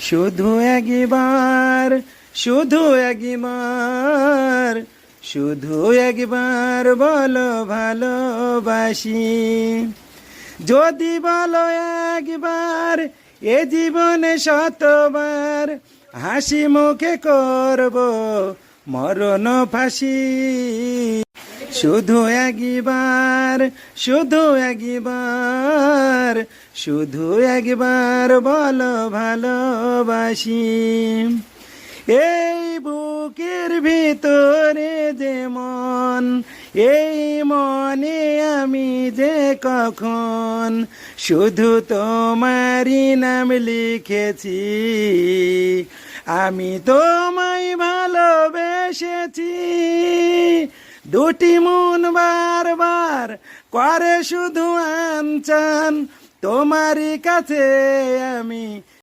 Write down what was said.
শুধু একবার, শুধু একবার, শুধু একবার বলো ভালোবাসি। যদি বলো একবার, এ জীবনে শতবার হাসি মুখে করব মরণ ফাঁসি। শুধু একবার, শুধু একবার, শুধু একবার বলো ভালোবাসি। এই বুকের ভিতরে যে মন, এই মনে আমি যে কখন শুধু তোমারই নাম লিখেছি। আমি তোমায় ভালোবেসেছি। দুটি মন বারবার করে শুধু আনচান, তোমারই কাছে আমি